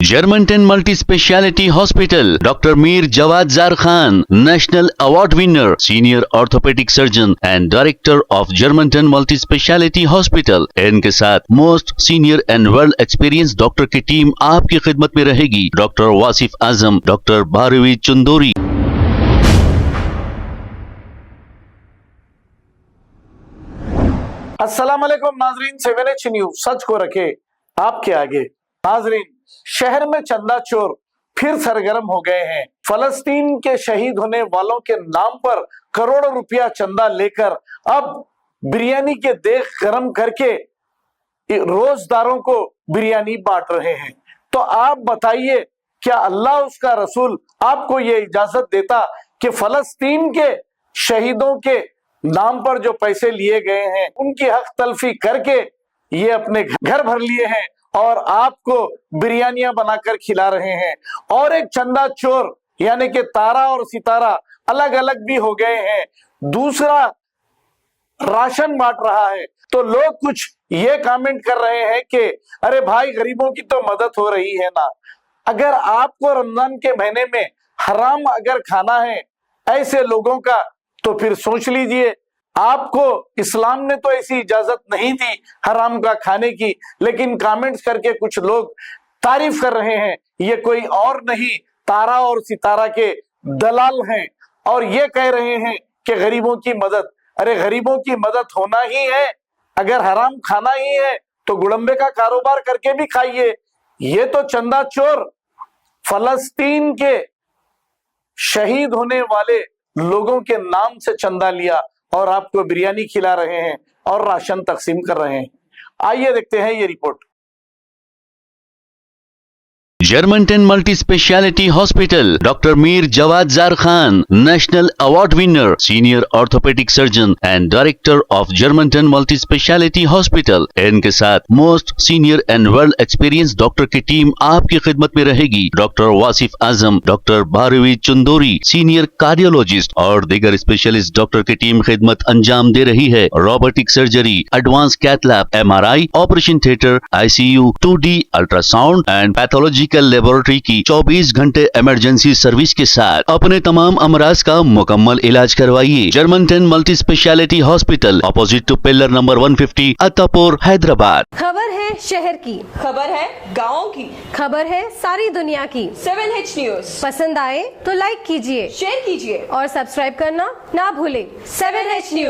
Germantown Multi Speciality Hospital, Dr. Mir Jawad Zar Khan, National Award winner, Senior Orthopedic Surgeon and Director of Germantown Multi Speciality Hospital। इनके साथ most senior and world experience doctor की team आपकी खिदमत में रहेगी। Doctor Wasif Azam, doctor Bharvi Chandori. अस्सलाम वालेकुम नाजरीन, 7H न्यूज सच को रखे आपके आगे। नाजरीन, शहर में चंदा चोर फिर सरगर्म हो गए हैं। फलस्तीन के शहीद होने वालों के नाम पर करोड़ों रुपया चंदा लेकर अब बिरयानी के देग गरम करके रोजदारों को बिरयानी बांट रहे हैं। तो आप बताइए, क्या अल्लाह उसका रसूल आपको ये इजाजत देता कि फलस्तीन के शहीदों के नाम पर जो पैसे लिए गए हैं उनकी हक तलफी करके ये अपने घर भर लिए हैं और आपको बिरयानियां बनाकर खिला रहे हैं। और एक चंदा चोर यानी कि तारा और सितारा अलग अलग भी हो गए हैं, दूसरा राशन बांट रहा है। तो लोग कुछ ये कमेंट कर रहे हैं कि अरे भाई, गरीबों की तो मदद हो रही है ना। अगर आपको रमजान के महीने में हराम अगर खाना है ऐसे लोगों का, तो फिर सोच लीजिए। आपको इस्लाम ने तो ऐसी इजाजत नहीं दी हराम का खाने की, लेकिन कमेंट्स करके कुछ लोग तारीफ कर रहे हैं। ये कोई और नहीं, तारा और सितारा के दलाल हैं और ये कह रहे हैं कि गरीबों की मदद। अरे गरीबों की मदद होना ही है, अगर हराम खाना ही है तो गुड़म्बे का कारोबार करके भी खाइए। ये तो चंदा चोर फलस्तीन के शहीद होने वाले लोगों के नाम से चंदा लिया और आपको बिरयानी खिला रहे हैं और राशन तकसीम कर रहे हैं। आइए देखते हैं ये report. Germantown Multi Speciality Hospital, Dr. Mir Jawad Zar Khan, National Award winner, Senior Orthopedic Surgeon and Director of Germantown Multi Speciality Hospital। इनके साथ most senior and world experience doctor की टीम आपकी खिदमत में रहेगी। Doctor Wasif Azam, doctor Bharvi Chandori, senior cardiologist और दीगर specialist doctor की टीम खिदमत अंजाम दे रही है। Robotic surgery, advance cath lab, MRI, operation theatre, ICU, 2D ultrasound and pathology laboratory की 24 घंटे इमरजेंसी सर्विस के साथ अपने तमाम अमराज का मुकम्मल इलाज करवाइए। Germanten multi speciality hospital, opposite to pillar number 150, Attapur, Hyderabad. खबर है शहर की, खबर है गाँव की, खबर है सारी दुनिया की। 7H न्यूज पसंद आए तो लाइक कीजिए, शेयर कीजिए और सब्सक्राइब करना ना भूले। 7H news.